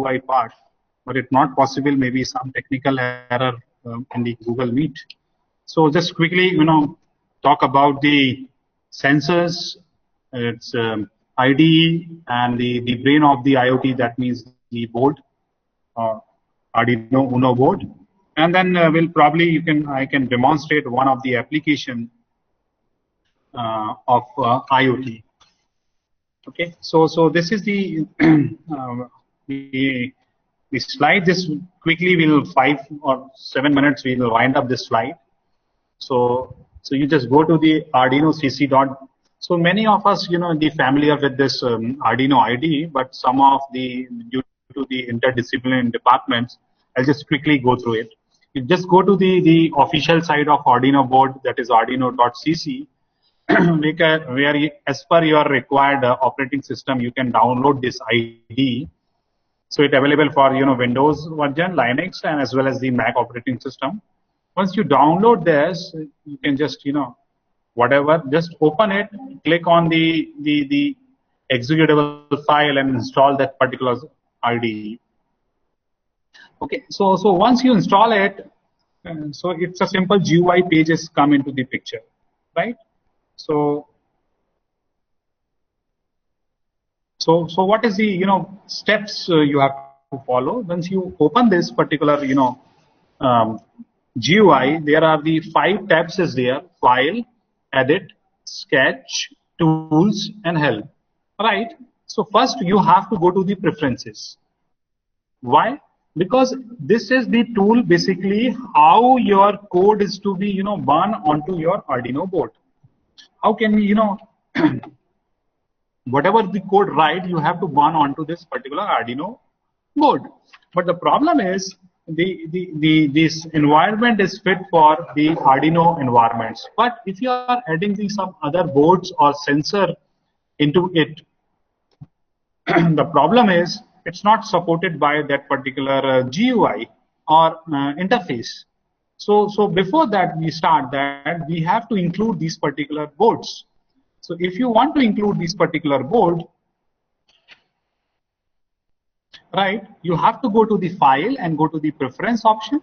GUI part, but it's not possible. Maybe some technical error in the Google Meet. So just quickly, talk about the sensors. It's IDE and the brain of the IoT. That means the board, Arduino Uno board, and then I can demonstrate one of the application of IoT. Okay, so this is the the slide. This quickly will 5 or 7 minutes. We will wind up this slide. So you just go to the Arduino CC dot. So many of us, be familiar with this Arduino IDE, but some of due to the interdisciplinary departments, I'll just quickly go through it. You just go to the official site of Arduino board, that is arduino.cc, where as per your required operating system, you can download this IDE. So it's available for Windows version, Linux, and as well as the Mac operating system. Once you download this, you can just whatever, just open it, click on the executable file and install that particular IDE. Okay, so once you install it, so it's a simple GUI pages come into the picture, right? So what is the steps you have to follow once you open this particular GUI? There are the 5 tabs is there: File, Edit, Sketch, Tools, and Help. Right. So first you have to go to the Preferences. Why? Because this is the tool basically how your code is to be burn onto your Arduino board. How can we whatever the code write, you have to burn onto this particular Arduino board. But the problem is this environment is fit for the Arduino environments. But if you are adding some other boards or sensor into it, the problem is it's not supported by that particular GUI or interface. So before that we start that, we have to include these particular boards. So if you want to include this particular board, right, you have to go to the file and go to the preference option.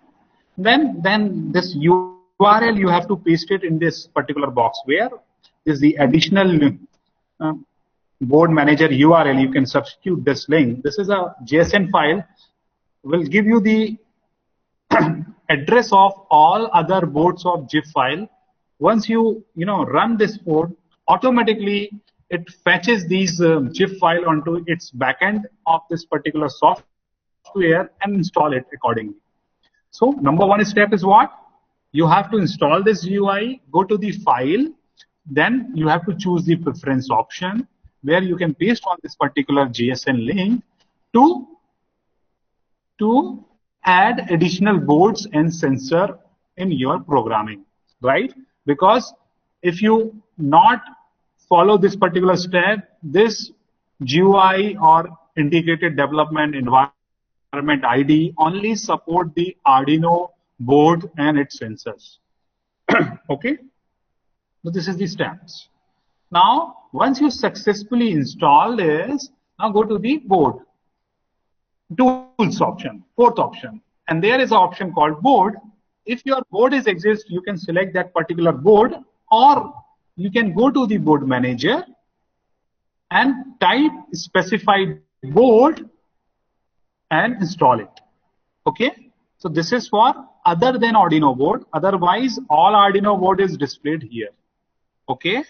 Then this URL you have to paste it in this particular box where is the additional board manager URL. You can substitute this link. This is a JSON file. Will give you the address of all other boards of zip file. Once you run this code, automatically it fetches these zip file onto its backend of this particular software and install it accordingly. So number 1 step is what? You have to install this GUI, go to the file, then you have to choose the preference option where you can paste on this particular JSON link to add additional boards and sensor in your programming, right? Because if you not follow this particular step, this GUI or integrated development environment ID only support the Arduino board and its sensors. Okay, so this is the steps. Now once you successfully install this, now go to the board tools option, 4th option, and there is an option called board. If your board is exist, you can select that particular board, or you can go to the board manager and type specified board and install it. Okay, so this is for other than Arduino board. Otherwise all Arduino board is displayed here. Okay,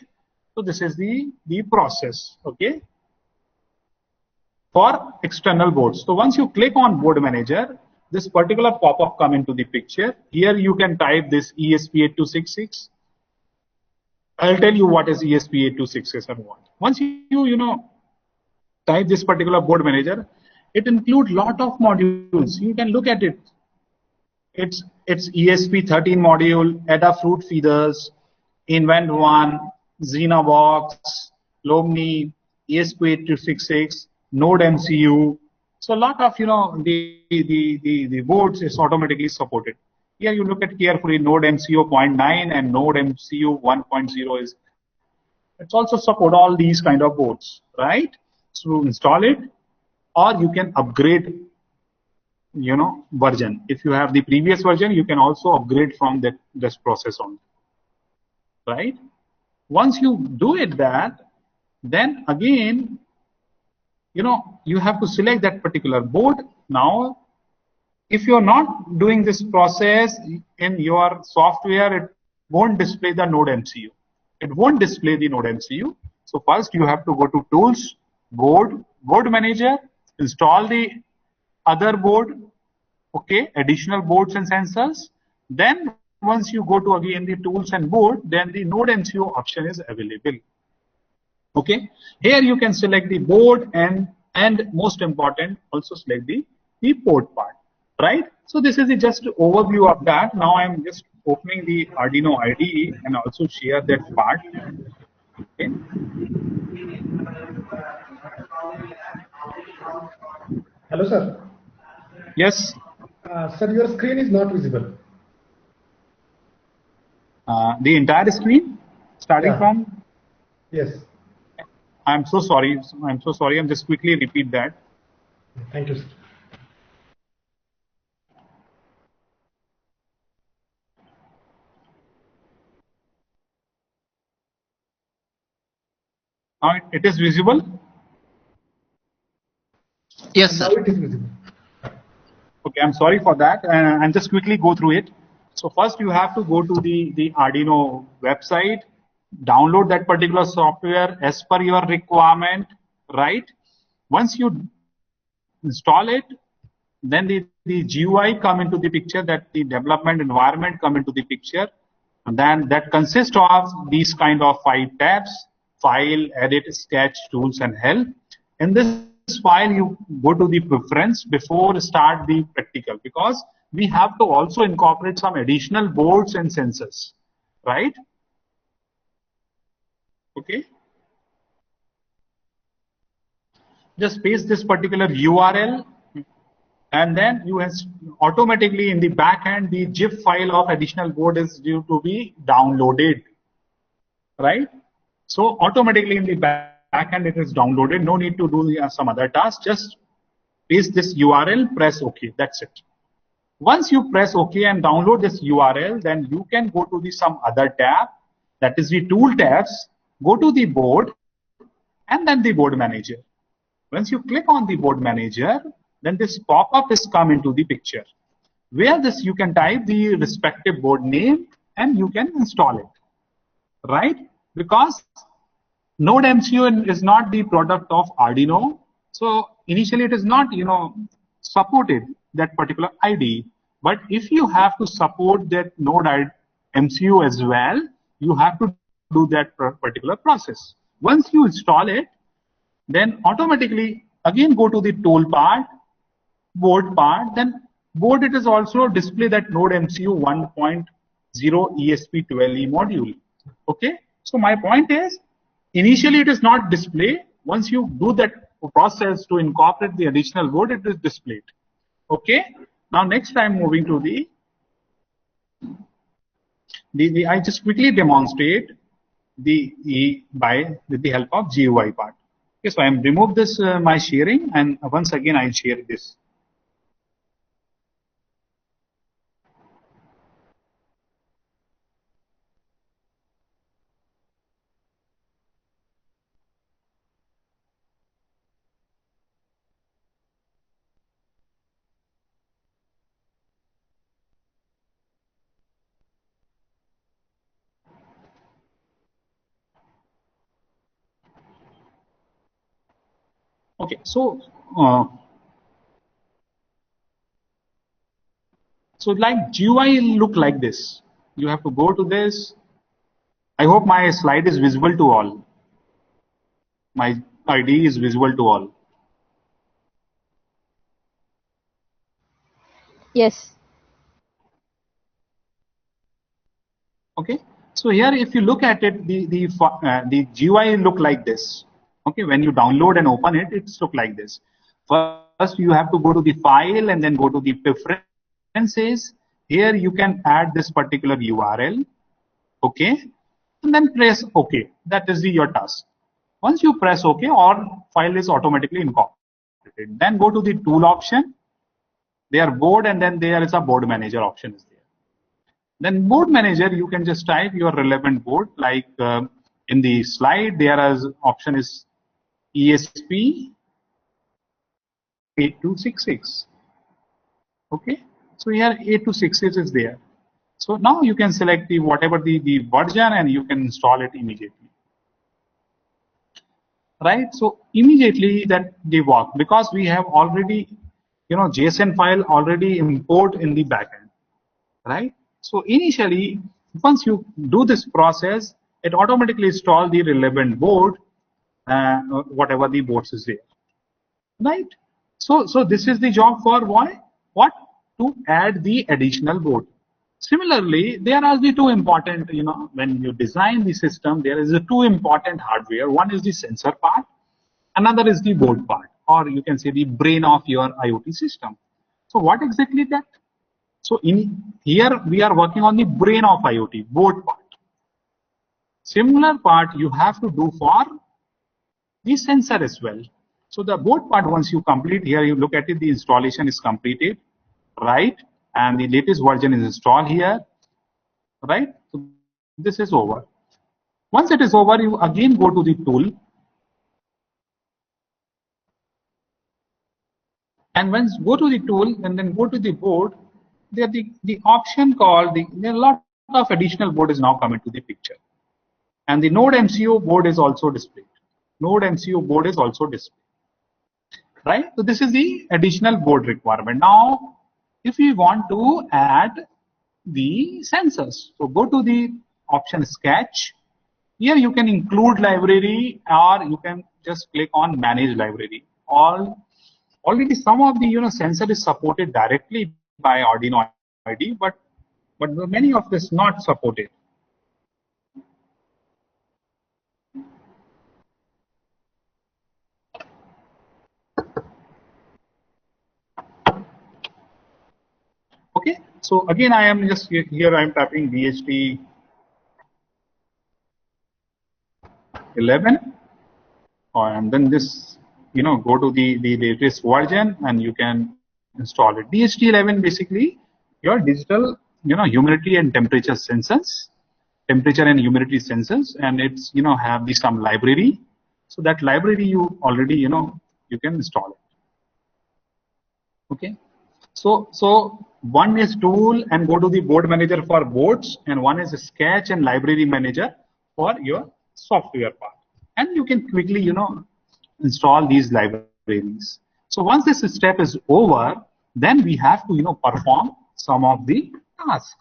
so this is the process. Okay, for external boards. So once you click on board manager, this particular pop-up come into the picture. Here you can type this ESP8266. I'll tell you what is ESP8266 and what. Once you type this particular board manager, it includes lot of modules. You can look at it. It's ESP13 module, Adafruit feeders, Invent1, Xenobox, Lomni, ESP8266, Node MCU. So a lot of the boards is automatically supported. Here you look at carefully, Node MCU 0.9 and Node MCU 1.0 is. It's also support all these kind of boards, right? So install it, or you can upgrade version. If you have the previous version, you can also upgrade from this process on, right? Once you do it that, then again, you have to select that particular board. Now, if you're not doing this process in your software, it won't display the node MCU. It won't display the node MCU. So first you have to go to tools, board manager, install the other board, okay, additional boards and sensors. Then once you go to again the tools and board, then the node MCU option is available. Okay, here you can select the board and most important, also select the port part, right? So this is the just overview of that. Now I'm just opening the Arduino IDE and also share that part. Okay. Hello, sir. Yes. Sir, your screen is not visible. The entire screen, starting from. Yes. I'm so sorry. I'm so sorry. I'm just quickly repeat that. Thank you, sir. Now it is visible. Yes, sir. Now it is visible. Okay, I'm sorry for that. And just quickly go through it. So first you have to go to the Arduino website, download that particular software as per your requirement, right? Once you install it, then the GUI come into the picture, that the development environment come into the picture. And then that consists of these kind of 5 tabs: file, edit, sketch, tools, and help. In this file, you go to the preference before start the practical, because we have to also incorporate some additional boards and sensors, right? Okay. Just paste this particular URL, and then you have automatically in the back end the zip file of additional board is due to be downloaded, right? So automatically in the back end it is downloaded. No need to do some other task. Just paste this URL, press OK. That's it. Once you press OK and download this URL, then you can go to the some other tab, that is the tool tabs. Go to the board and then the board manager. Once you click on the board manager, then this pop-up is come into the picture, where this you can type the respective board name and you can install it, right? Because node MCU is not the product of Arduino, so initially it is not supported that particular IDE. But if you have to support that node MCU as well, you have to do that particular process. Once you install it, then automatically again go to the tool part, board part, then board it is also display that node MCU 1.0 ESP12E module. Okay, so my point is initially it is not display. Once you do that process to incorporate the additional board, it is displayed. Okay, now next I'm moving to the I just quickly demonstrate with the help of GUI part. Okay, so I am remove this my sharing, and once again I share this. Okay, so like GUI look like this. You have to go to this. I hope my slide is visible to all. My ID is visible to all. Yes. Okay, so here if you look at it, the GUI look like this. Okay, when you download and open it, it's look like this. First you have to go to the file and then go to the preferences. Here you can add this particular URL. Okay, and then press OK. That is your task. Once you press OK, our file is automatically incorporated. Then go to the tool option. They are board, and then there is a board manager option is there. Then board manager, you can just type your relevant board, like in the slide there is option is ESP 8266. Okay, so here 8266 is there. So now you can select the whatever the version, and you can install it immediately. Right, so immediately that they work, because we have already, JSON file already import in the backend, right? So initially, once you do this process, it automatically install the relevant board, whatever the boards is there, right? So this is the job for why? What? To add the additional board. Similarly, there are the two important, when you design the system, there is the two important hardware. One is the sensor part, another is the board part, or you can say the brain of your IoT system. So what exactly that? So in here we are working on the brain of IoT, board part. Similar part you have to do for the sensor as well. So the board part, once you complete, here you look at it, the installation is completed, right? And the latest version is installed here, right? So this is over. Once it is over, you again go to the tool. And once go to the tool and then go to the board, there the option called, there are a lot of additional board is now coming to the picture. And the node MCU board is also displayed. Node MCU board is also displayed. Right? So this is the additional board requirement. Now, if we want to add the sensors, so go to the option sketch. Here you can include library, or you can just click on manage library. Already some of the sensor is supported directly by Arduino IDE, but many of this not supported. Okay, so again I am just here, I am tapping VHT 11, and then this go to the latest version, and you can install it. DHT11 basically your digital humidity and temperature sensors, temperature and humidity sensors, and it's have the some library. So that library you already you can install it. Okay, so one is tool and go to the board manager for boards, and one is sketch and library manager for your software part, and you can quickly install these libraries. So once this step is over, then we have to perform some of the tasks,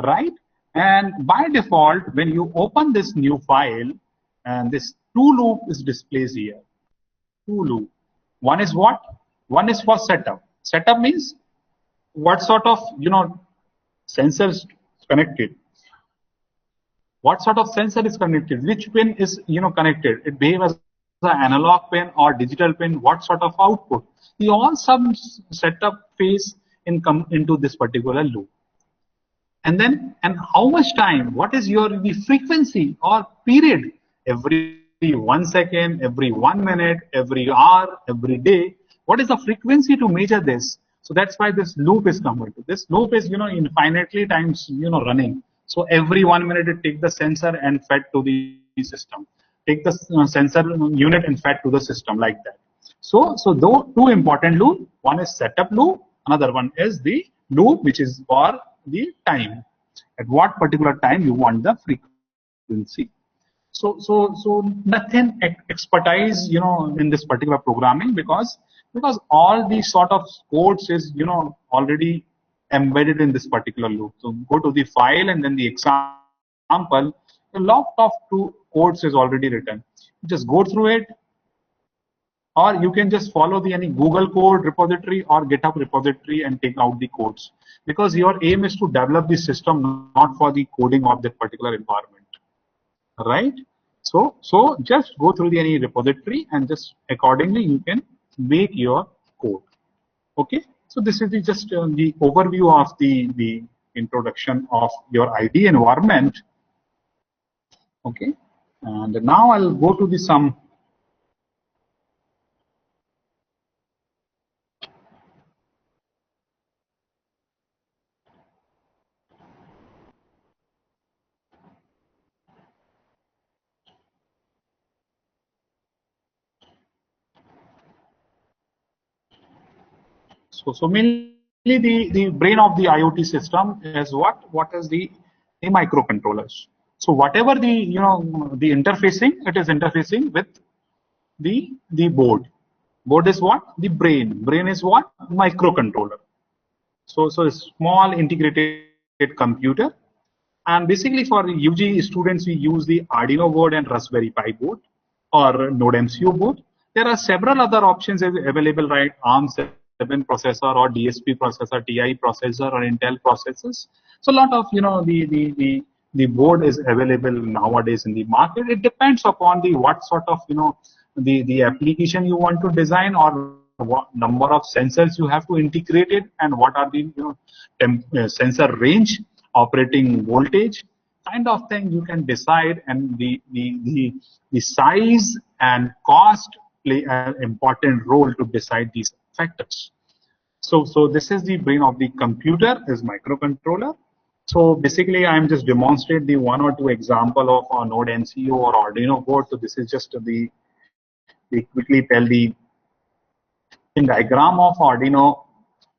right? And by default, when you open this new file, and this two loop is displayed here. Two loop. One is what? One is for setup. Setup means what sort of sensors connected. What sort of sensor is connected? Which pin is connected? It behaves as an analog pin or digital pin. What sort of output? The all some setup phase into this particular loop. And then, and how much time? What is the frequency or period? Every 1 second, every 1 minute, every hour, every day. What is the frequency to measure this? So that's why this loop is coming. This loop is infinitely times running. So every 1 minute it take the sensor and fed to the system. Take the sensor unit and fed to the system, like that. So though two important loop. One is setup loop. Another one is the loop which is for the time. At what particular time you want the frequency. So nothing expertise in this particular programming, because all these sort of codes is already embedded in this particular loop. So go to the file, and then the example, a lot of codes is already written. Just go through it, or you can just follow any Google code repository or GitHub repository and take out the codes, because your aim is to develop the system, not for the coding of that particular environment. Right? So just go through any repository, and just accordingly you can make your code. Okay, so this is just the overview of the introduction of your IDE environment. Okay, and now I'll go to some So mainly the brain of the IoT system is what? What is the microcontrollers. So whatever the interfacing, it is interfacing with the board. Board is what? The brain. Brain is what? Microcontroller. So a small integrated computer. And basically for UG students, we use the Arduino board and Raspberry Pi board or Node MCU board. There are several other options available, right? ARM 7 processor or DSP processor, TI processor or Intel processors. So a lot of, the board is available nowadays in the market. It depends upon the what sort of, the application you want to design or what number of sensors you have to integrate it and what are the, sensor range, operating voltage kind of thing you can decide, and the size and cost play an important role to decide these factors. So this is the brain of the computer, is microcontroller. So basically I'm just demonstrate the one or two example of a Node MCU or Arduino board. So this is just the quickly tell the in diagram of Arduino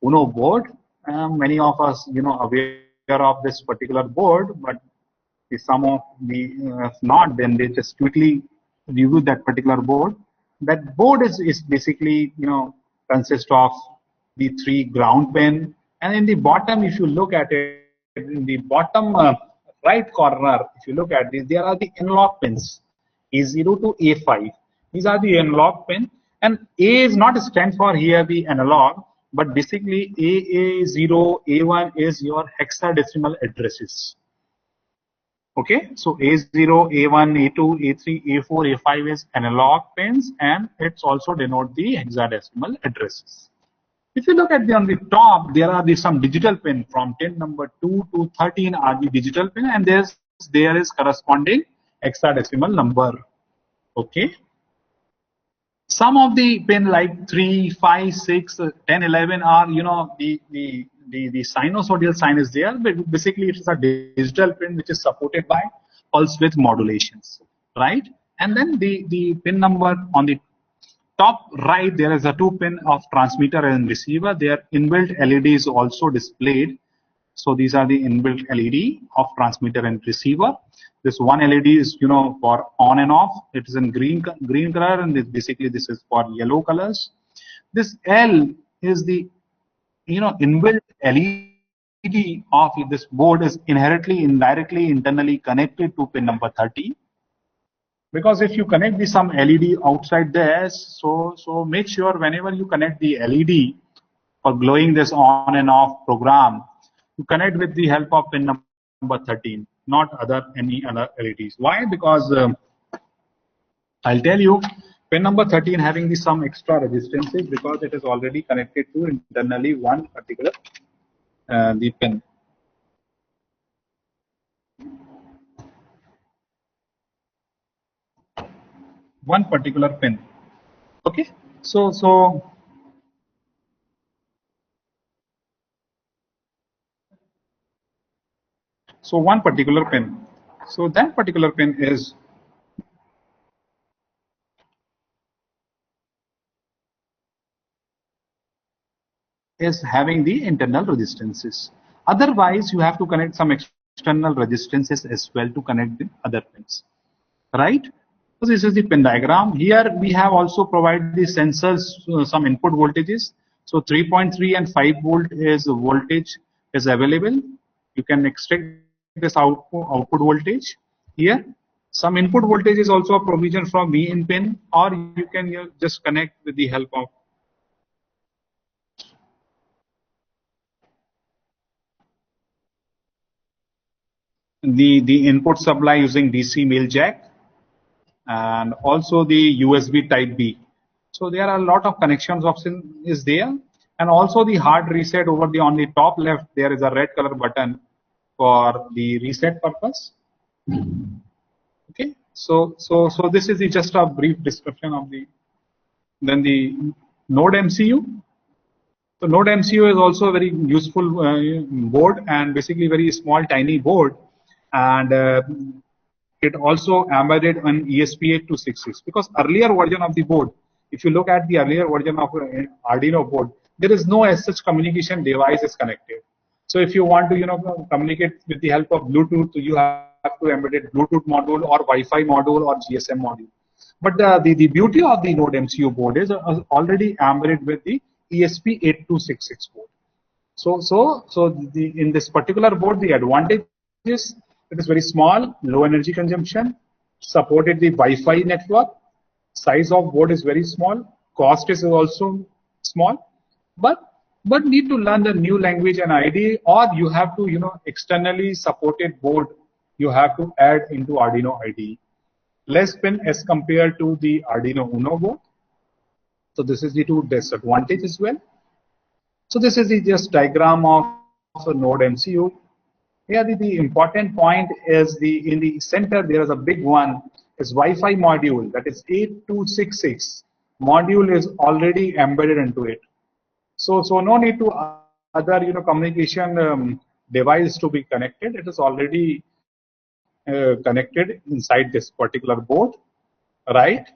Uno board. Many of us aware of this particular board, but some of the if not, then they just quickly review that particular board. That board is basically consists of the 3 ground pin, and in the bottom, if you look at it, in the bottom right corner, if you look at this, there are the analog pins A0 to A5. These are the analog pin, and A is not stand for here the analog, but basically A0, A1 is your hexadecimal addresses. Okay, so A0, A1, A2, A3, A4, A5 is analog pins, and it's also denote the hexadecimal addresses. If you look at on the top, there are some digital pin from pin number 2 to 13 are the digital pin, and there is corresponding hexadecimal number. Okay. Some of the pin like 3, 5, 6, 10, 11 are the sinusoidal sign is there, but basically it's a digital pin which is supported by pulse width modulations, right? And then the pin number on the top right, there is a 2 pin of transmitter and receiver. Their inbuilt LED is also displayed. So these are the inbuilt LED of transmitter and receiver. This one LED is for on and off. It is in green color, and basically this is for yellow colors. This L is the inbuilt LED of this board is inherently, indirectly, internally connected to pin number 30. Because if you connect some LED outside there, so make sure whenever you connect the LED for glowing this on and off program, you connect with the help of pin number 13, not any other LEDs. Why? Because I'll tell you, pin number 13 having some extra resistances because it is already connected to internally one particular the pin. One particular pin. Okay, so one particular pin. So that particular pin is having the internal resistances. Otherwise, you have to connect some external resistances as well to connect the other pins, right? So this is the pin diagram. Here we have also provided the sensors, some input voltages. So 3.3 and 5 volt is voltage is available. You can extract this output voltage here. Some input voltage is also a provision from V in pin, or you can just connect with the help of the input supply using DC male jack, and also the USB type B. So there are a lot of connections option is there, and also the hard reset over on the top left, there is a red color button for the reset purpose. Okay, so this is just a brief description of the Node MCU. So Node MCU is also a very useful board, and basically very small tiny board, and it also embedded on ESP8266, because earlier version of the board, if you look at the earlier version of Arduino board, there is no as such communication device is connected. So if you want to, communicate with the help of Bluetooth, you have to embed it Bluetooth module or Wi-Fi module or GSM module. But the beauty of the Node MCU board is already embedded with the ESP8266 board. So in this particular board, the advantage is it is very small, low energy consumption, supported the Wi-Fi network, size of board is very small, cost is also small, but need to learn the new language and IDE, or you have to externally supported board you have to add into Arduino IDE. Less pin as compared to the Arduino Uno board. So this is the two disadvantage as well. So this is the just diagram of a Node MCU. Here the important point is in the center there is a big one is Wi-Fi module, that is 8266 module is already embedded into it. So no need to other communication device to be connected. It is already connected inside this particular board, right?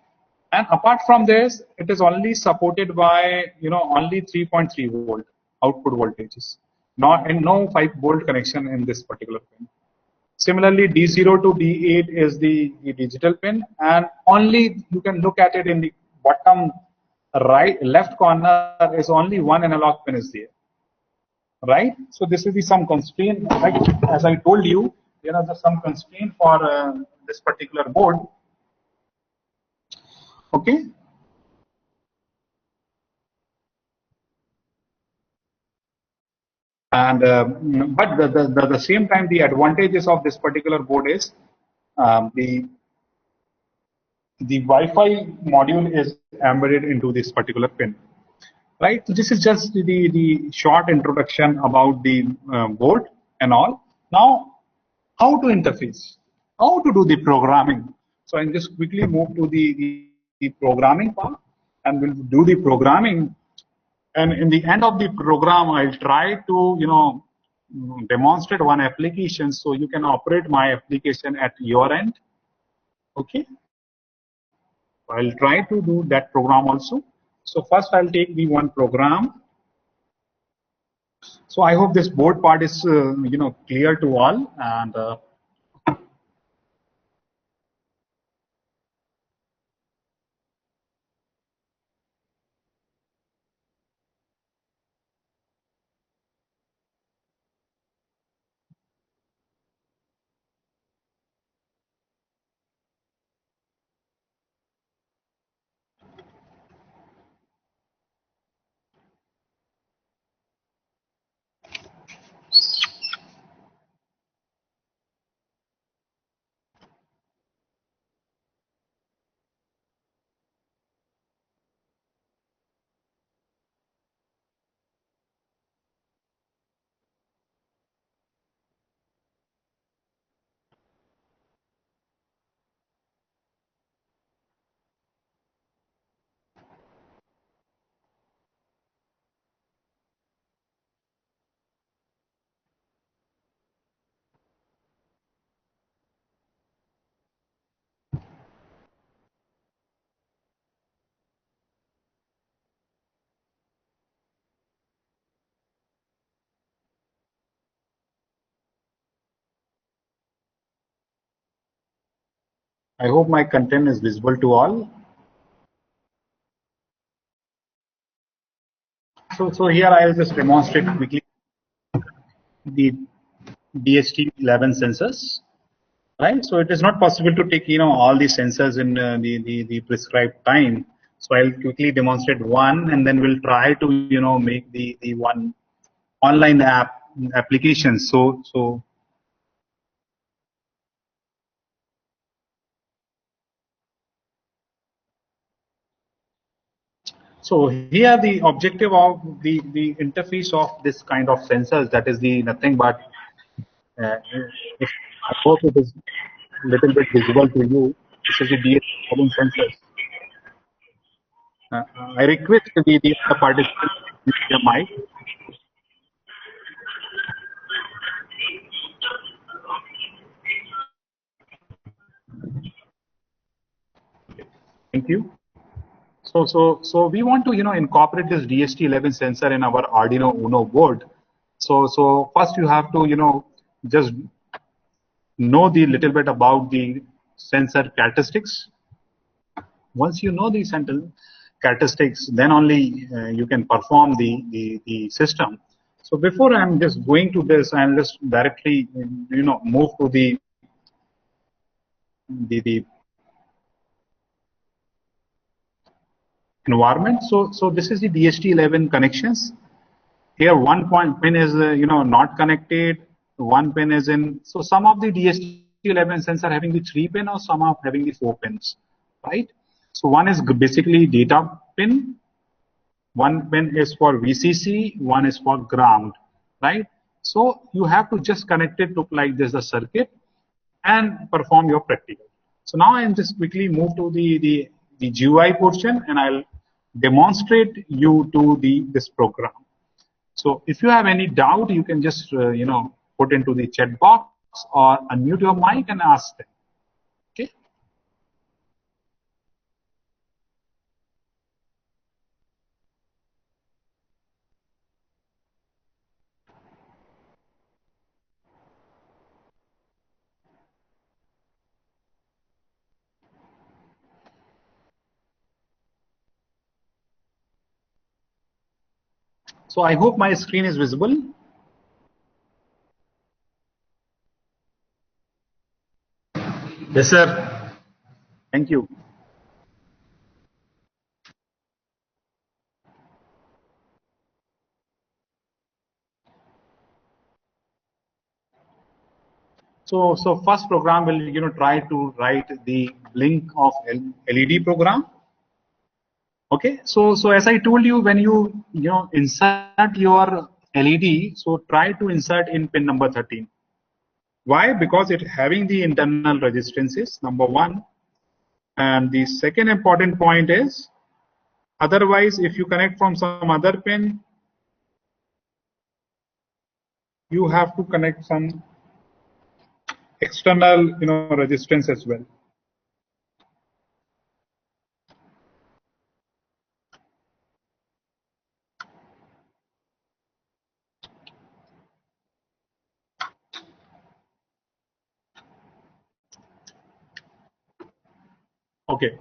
And apart from this, it is only supported by only 3.3 volt output voltages, not and no 5 volt connection in this particular pin. Similarly, D0 to D8 is the digital pin, and only you can look at it in the bottom left corner is only one analog pin is there, right? So this is the some constraint. Like as I told you, there are some constraint for this particular board. Okay. And but the same time, the advantages of this particular board is the Wi-Fi module is embedded into this particular pin, right? So this is just the short introduction about the board and all. Now, how to interface, how to do the programming. So I'll just quickly move to the programming part, and we'll do the programming. And in the end of the program, I'll try to demonstrate one application so you can operate my application at your end. Okay. I'll try to do that program also. So first I'll take the one program. So I hope this board part is clear to all, and I hope my content is visible to all. So here I'll just demonstrate quickly the DHT11 sensors. Right, so it is not possible to take all the sensors in the prescribed time. So I'll quickly demonstrate one, and then we'll try to make the one online application. So here the objective of the interface of this kind of sensors, that is the nothing but uh, I hope it is little bit visible to you. This is the DHT11 sensors. I request the other participants to use their mic. Thank you. So we want to, incorporate this DHT11 sensor in our Arduino Uno board. So first you have to, just know the little bit about the sensor characteristics. Once you know the sensor characteristics, then only you can perform the system. So before I'm just going to this, I'll just directly, move to the environment. So this is the DHT11 connections. Here one pin is not connected, one pin is in. So some of the DHT11 sensor having the 3 pin, or some are having the 4 pins, right? So one is basically data pin, one pin is for VCC, one is for ground, right? So you have to just connect it, look like this, the circuit, and perform your practical. So now I'll just quickly move to the GUI portion, and I'll demonstrate you to this program. So if you have any doubt, you can just put into the chat box or unmute your mic and ask them. Okay. So I hope my screen is visible. Yes, sir. Thank you. So first program will try to write the blink of LED program. Okay. So as I told you, when you insert your LED, so try to insert in pin number 13. Why? Because it having the internal resistances, number one. And the second important point is, otherwise, if you connect from some other pin, you have to connect some external, resistance as well. Okay.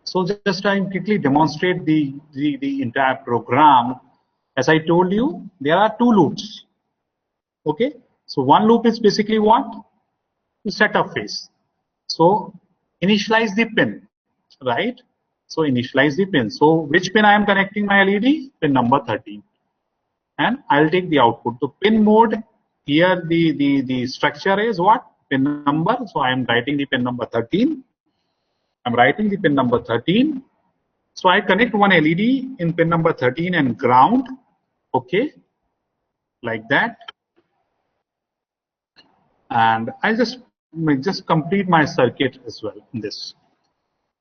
So just I quickly demonstrate the entire program. As I told you, there are 2 loops. Okay. So one loop is basically what? To set up phase. So initialize the pin, right? So initialize the pin. So which pin I am connecting my LED? Pin number 13. And I'll take the output. So pin mode, here the structure is what? Pin number. So I am writing the pin number 13. I'm writing the pin number 13. So I connect one LED in pin number 13 and ground. Okay. Like that. And I'll just complete my circuit as well in this.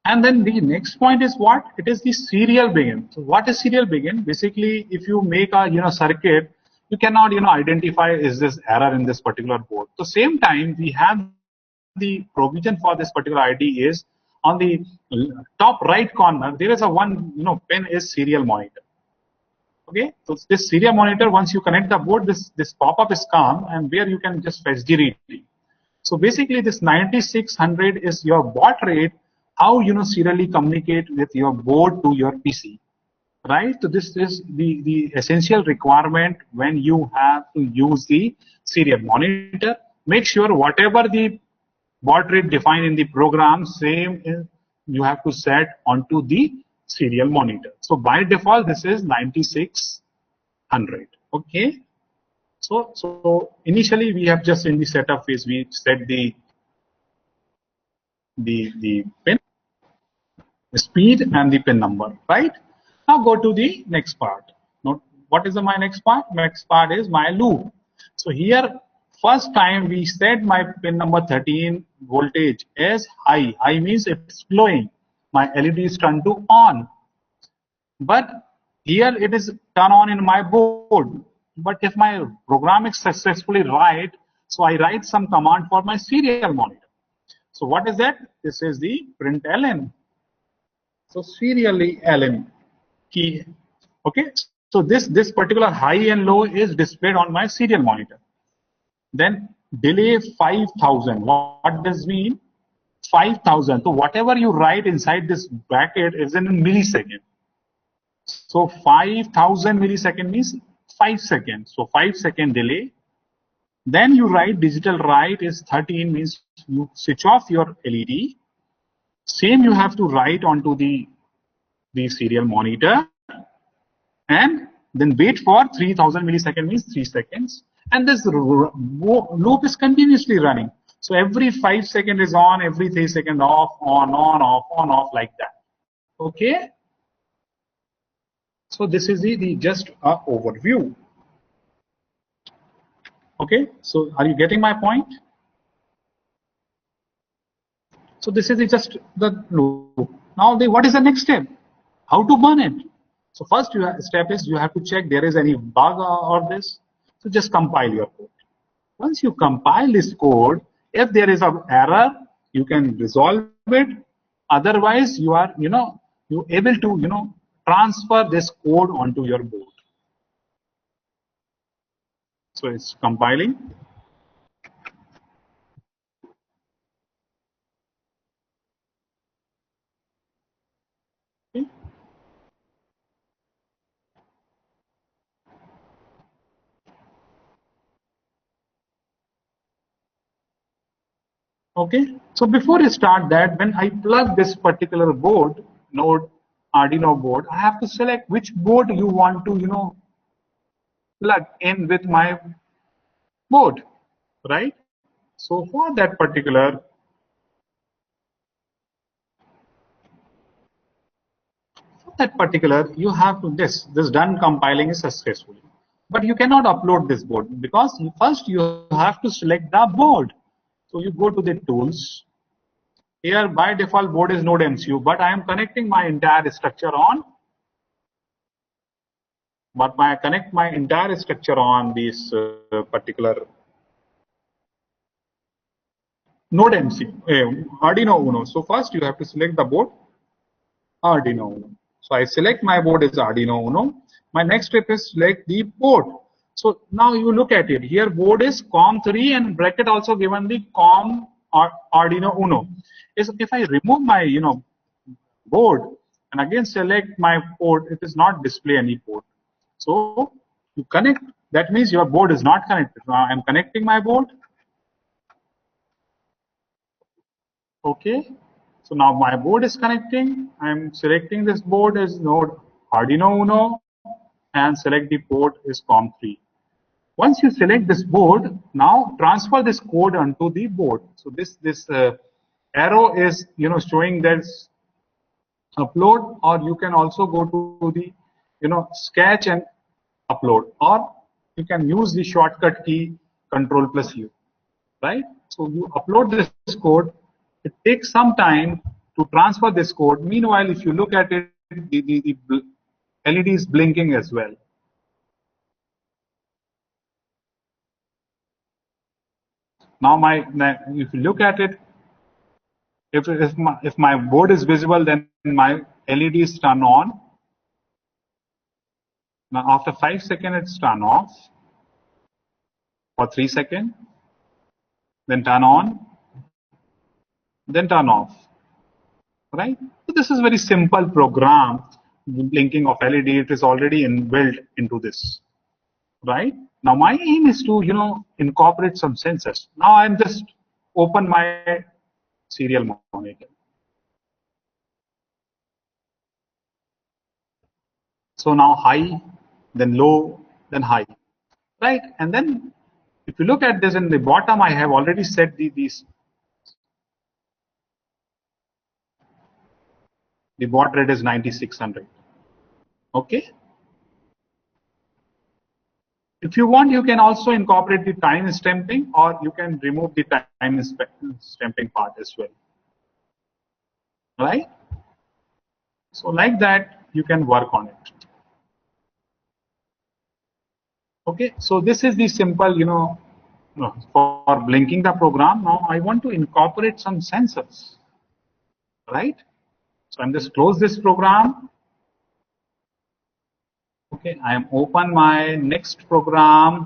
And then the next point is what? It is the serial begin. So what is serial begin? Basically, if you make a circuit, you cannot identify is this error in this particular board. So same time we have the provision for this particular ID is on the top right corner. There is a one pin is serial monitor. Okay, so this serial monitor, once you connect the board, this pop-up is come, and where you can just fetch the reading. So basically, this 9600 is your baud rate, how serially communicate with your board to your PC, right? So this is the essential requirement when you have to use the serial monitor. Make sure whatever the baud rate defined in the program, same is you have to set onto the serial monitor. So by default, this is 9600. Okay. So initially we have just in the setup phase we set the pin, the speed, and the pin number. Right. Now go to the next part. Now, what is my next part? Next part is my loop. So here, first time we set my pin number 13 voltage as high. High means it's glowing. My LED is turned to on. But here it is turn on in my board. But if my program is successfully write, so I write some command for my serial monitor. So what is that? This is the println. So serially LM key. Okay. So this particular high and low is displayed on my serial monitor. Then delay 5,000. What does mean? 5,000. So whatever you write inside this bracket is in millisecond. So 5,000 millisecond means 5 seconds. So 5-second delay. Then you write digital write is 13 means you switch off your LED. Same you have to write onto the serial monitor, and then wait for 3,000 millisecond means 3 seconds. And this loop is continuously running. So every 5 seconds is on, every 3 seconds off, on, off, like that. Okay. So this is the just overview. Okay. So are you getting my point? So this is just the loop. Now what is the next step? How to burn it? So first step is you have to check there is any bug or this. So just compile your code. Once you compile this code, if there is an error, you can resolve it. Otherwise, you are you able to transfer this code onto your board. So it's compiling. Okay. Okay. So before you start that, when I plug this particular board, node Arduino board, I have to select which board you want to plug in with my board, right? So for that particular you have to this done compiling is successfully, but you cannot upload this board because first you have to select the board. So you go to the tools. Here by default board is node MCU, but I am connecting my entire structure on this particular node MCU, Arduino Uno. So first you have to select the board Arduino Uno. So I select my board is Arduino Uno. My next step is select the board. So now you look at it. Here board is COM3 and bracket also given the COM Arduino Uno. If I remove my board and again select my port, it is not display any port. So you connect. That means your board is not connected. Now I'm connecting my board. Okay. So now my board is connecting. I'm selecting this board as node Arduino Uno and select the port is COM3. Once you select this board, now transfer this code onto the board. So this arrow is showing this upload, or you can also go to the sketch and upload, or you can use the shortcut key Control+U, right? So you upload this code. It takes some time to transfer this code. Meanwhile, if you look at it, the LED is blinking as well. Now if you look at it, if my board is visible, then my LEDs turn on. Now after 5 seconds, it's turn off for 3 seconds, then turn on, then turn off. Right? So this is very simple program. The blinking of LED, it is already inbuilt into this. Right? Now my aim is to incorporate some sensors. Now I'm just open my serial monitor. So now high, then low, then high, right? And then if you look at this in the bottom, I have already set the baud rate is 9600. Okay. If you want, you can also incorporate the time stamping, or you can remove the time stamping part as well. Right? So like that, you can work on it. Okay, so this is the simple, for blinking the program. Now I want to incorporate some sensors, right? So I'm just close this program. Okay, I am open my next program,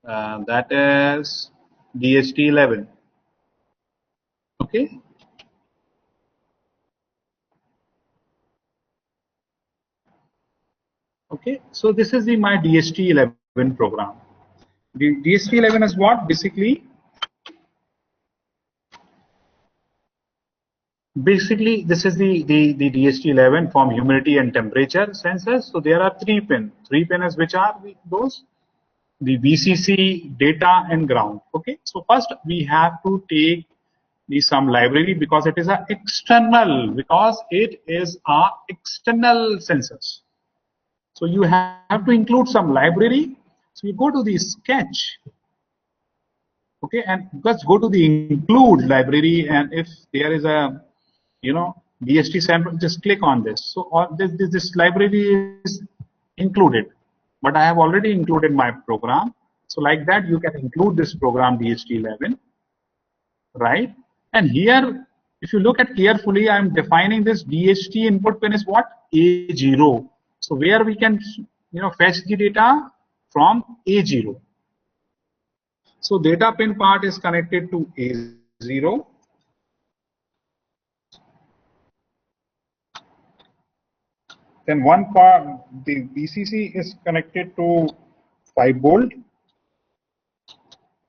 that is DHT11. Okay. Okay, so this is the my DHT11 program. The DHT11 is what? Basically, this is the DHT11 from humidity and temperature sensors. So there are three pins which are those, the VCC, data and ground. Okay, so first we have to take the some library because it is a external sensors. So you have to include some library. So you go to the sketch. Okay, and just go to the include library, and if there is a DST sample, just click on this. So all this library is included, but I have already included my program. So like that, you can include this program DHT11, right? And here, if you look at carefully, I am defining this DHT input pin is what? A0. So where we can fetch the data from A0. So data pin part is connected to A0. Then one part, the VCC is connected to 5 volt,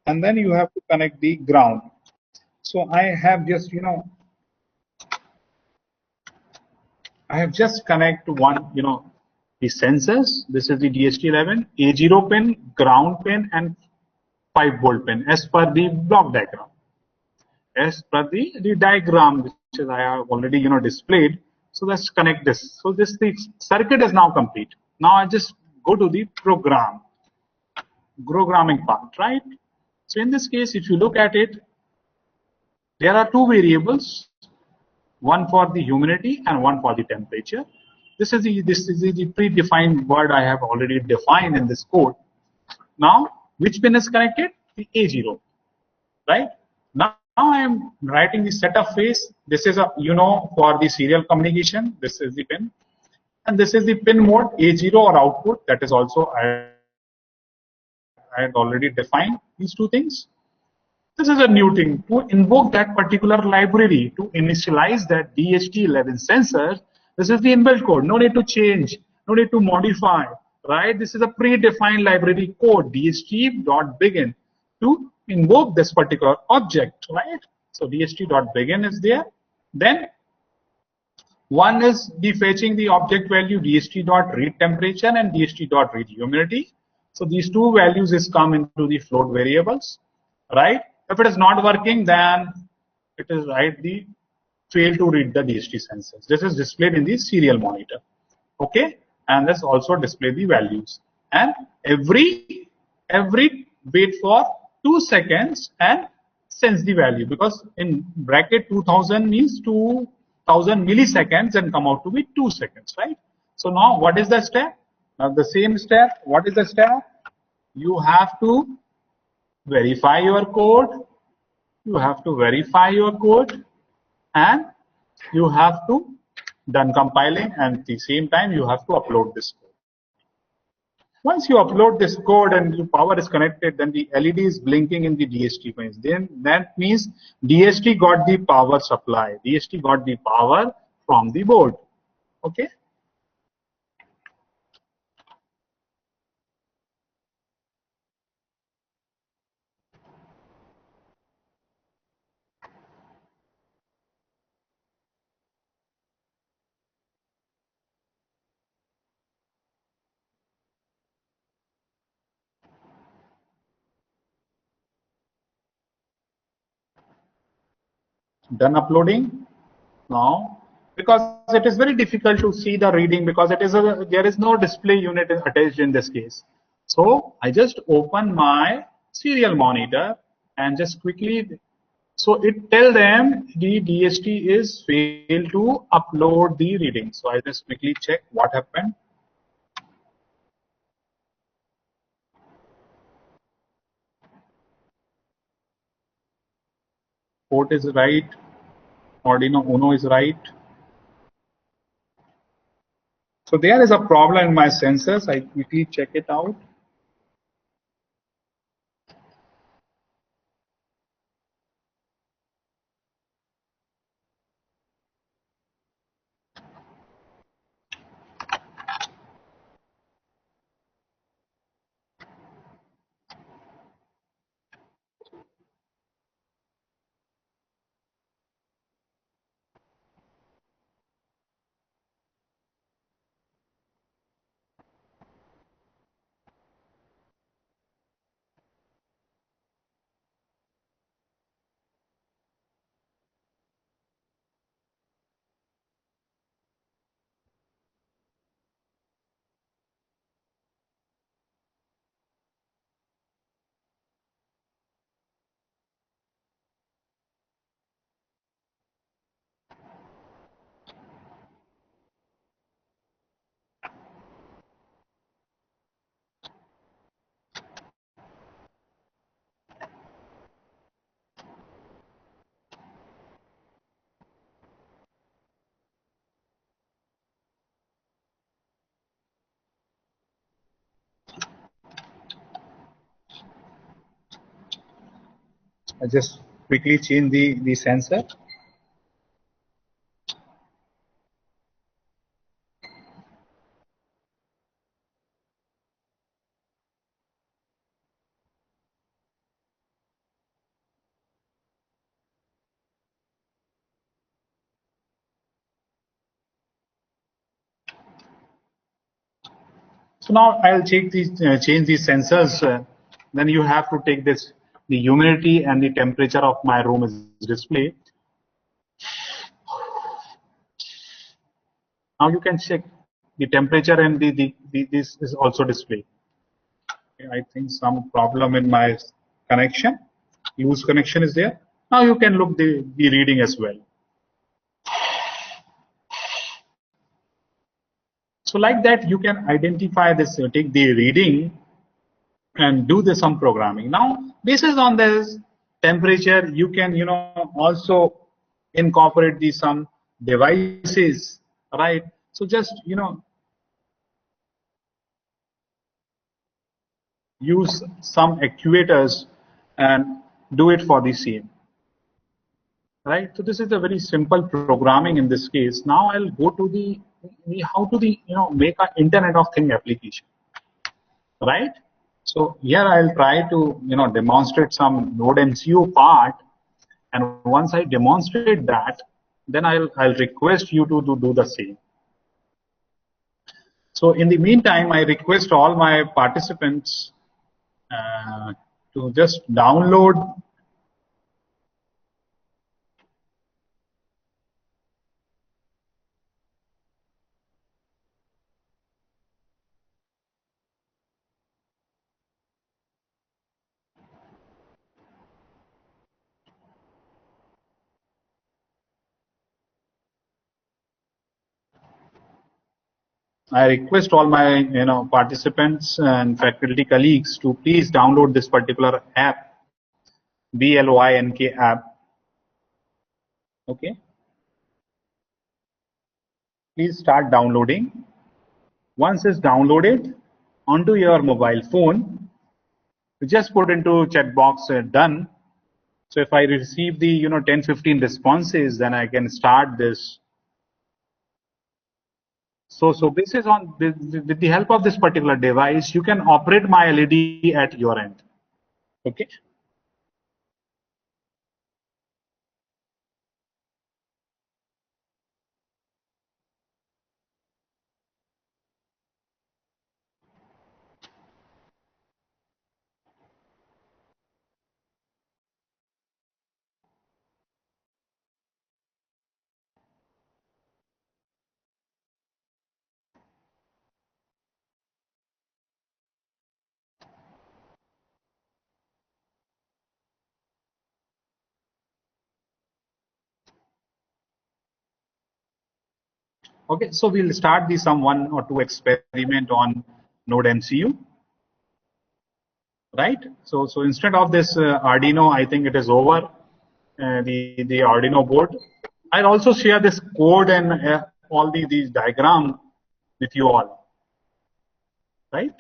and then you have to connect the ground. So I have just connect one the sensors. This is the DHT11 A0 pin, ground pin, and 5 volt pin as per the block diagram. As per the diagram which is I have already displayed. So let's connect this. So the circuit is now complete. Now I just go to the programming part, right? So in this case, if you look at it, there are two variables, one for the humidity and one for the temperature. This is the predefined word I have already defined in this code. Now, which pin is connected? The A0, right? Now I am writing the setup phase. This is for the serial communication. This is the pin, and this is the pin mode A0 or output. That is also I had already defined these two things. This is a new thing. To invoke that particular library, to initialize that DHT11 sensor, this is the inbuilt code. No need to change, no need to modify, right? This is a predefined library code, DHT.begin, to invoke this particular object, right? So DHT.begin is there. Then one is the fetching the object value DHT.read temperature and DHT.read humidity. So these two values is come into the float variables, right? If it is not working, then it is write the fail to read the DHT sensors. This is displayed in the serial monitor, okay? And this also display the values. And every wait for 2 seconds and sense the value, because in bracket 2000 means 2000 milliseconds and come out to be 2 seconds, right? So now what is the step? Now the same step. What is the step? You have to verify your code. You have to verify your code, and you have to done compiling, and at the same time you have to upload this code. Once you upload this code and your power is connected, then the LED is blinking in the DHT pins. Then that means DHT got the power supply. DHT got the power from the board. Okay. Done uploading. Now, because it is very difficult to see the reading, because there is no display unit attached in this case. So I just open my serial monitor and just quickly, so it tell them the DHT is failed to upload the reading. So I just quickly check what happened. Port is right. Arduino Uno is right. So there is a problem in my sensors. I quickly check it out. I just quickly change the sensor. So now I'll change these sensors. Then you have to take this, the humidity and the temperature of my room is display. Now you can check the temperature and this is also display. I think some problem in my connection, loose connection is there. Now you can look the reading as well. So like that, you can identify this, take the reading and do some programming. Now, based on this temperature, you can, also incorporate some devices, right? So just, use some actuators and do it for the same, right? So this is a very simple programming in this case. Now I'll go to how to make an Internet of Thing application, right? So here I'll try to demonstrate some node MCU part, and once I demonstrate that, then I'll request you to do the same. So in the meantime, I request all my participants to just download. I request all my participants and faculty colleagues to please download this particular app, BLYNK app. Okay, please start downloading. Once it's downloaded onto your mobile phone, you just put into chat box done. So if I receive the 10-15 responses, then I can start this. So this is with the help of this particular device, you can operate my LED at your end. Okay. Okay, so we'll start some 1 or 2 experiment on node MCU, right? So instead of this Arduino, I think it is over the Arduino board. I'll also share this code and all these diagram with you all, right?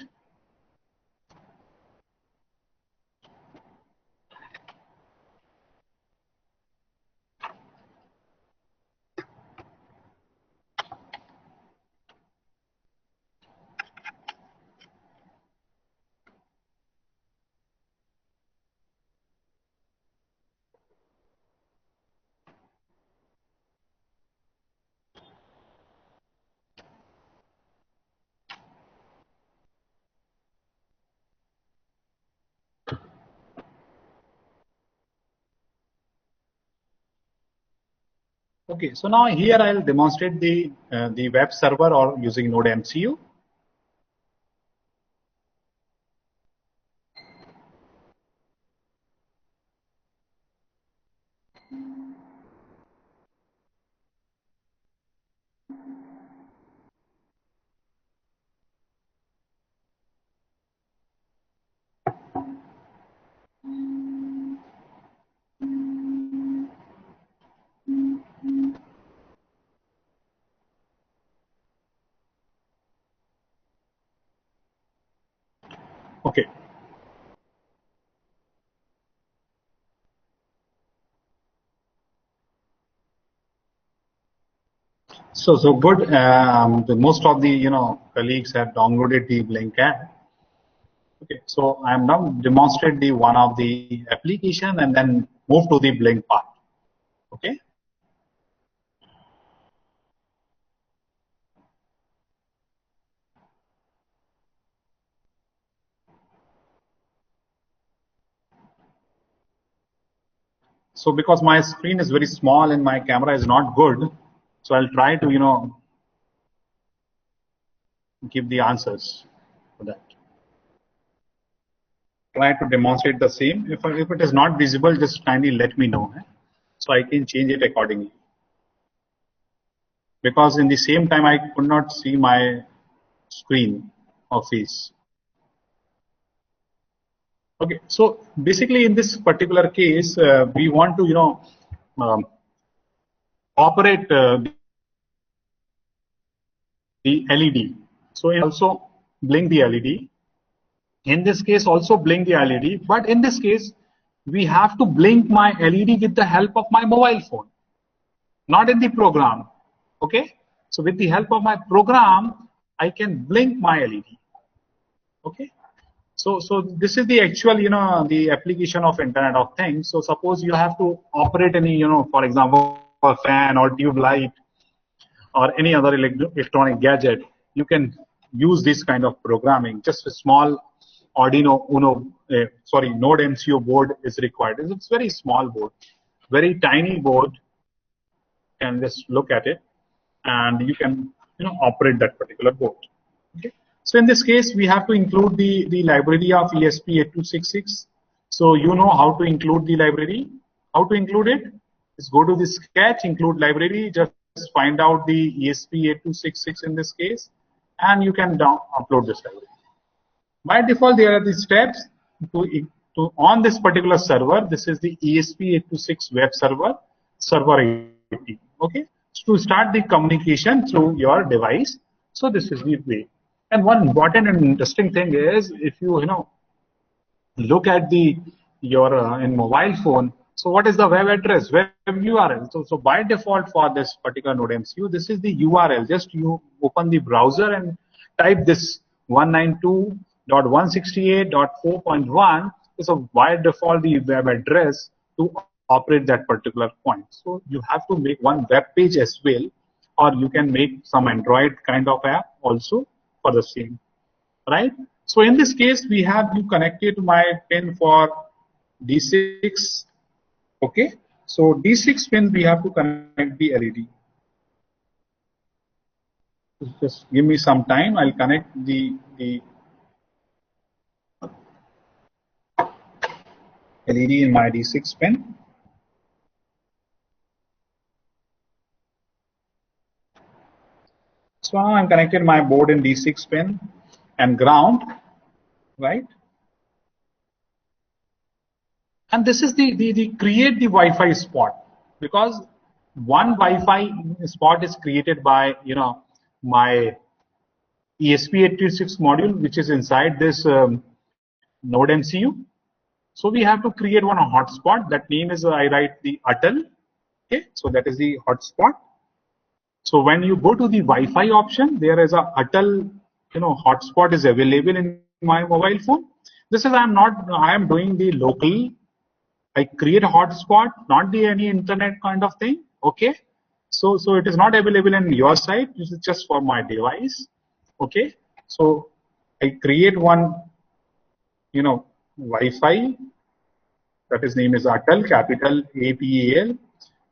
Okay, so now here I'll demonstrate the web server or using Node MCU. Okay. So good. Most of the colleagues have downloaded the Blink app. Okay, so I'm now demonstrate the one of the application and then move to the Blink part. Okay. So because my screen is very small and my camera is not good, so I'll try to give the answers for that. Try to demonstrate the same. If it is not visible, just kindly let me know, so I can change it accordingly. Because in the same time I could not see my screen or face. Okay, so basically in this particular case, we want to operate the LED. So also blink the LED. In this case, also blink the LED. But in this case, we have to blink my LED with the help of my mobile phone, not in the program. Okay. So with the help of my program, I can blink my LED. Okay. So this is the actual, the application of Internet of Things. So suppose you have to operate any, for example, a fan or tube light or any other electronic gadget, you can use this kind of programming. Just a small Arduino Uno, Node MCU board is required. It's very small board, very tiny board. And just look at it, and you can operate that particular board. Okay. So in this case, we have to include the library of ESP8266. So you know how to include the library. How to include it? Just go to the sketch, include library, just find out the ESP8266 in this case, and you can upload this library. By default, there are the steps to on this particular server. This is the ESP8266 web server 80. Okay, so to start the communication through your device. So this is the way. And one important and interesting thing is, if you look at your in mobile phone. So what is the web address, web URL? So by default for this particular Node MCU, this is the URL. Just you open the browser and type this 192.168.4.1 is a by default the web address to operate that particular point. So you have to make one web page as well, or you can make some Android kind of app also for the same, right? So in this case, we have you connected my pin for D6. Okay, so D6 pin we have to connect the LED. Just give me some time. I'll connect the LED in my D6 pin. So now I'm connected my board in D6 pin and ground, right? And this is the create the Wi-Fi spot, because one Wi-Fi spot is created by my ESP86 module, which is inside this node MCU. So we have to create one hotspot. That name is I write the ATAL. Okay, so that is the hotspot. So when you go to the Wi-Fi option, there is a ATAL, hotspot is available in my mobile phone. This is I am doing the local. I create a hotspot, not the any internet kind of thing. Okay, so it is not available in your site. This is just for my device. Okay, so I create one, Wi-Fi, that is name is ATAL, capital ATAL.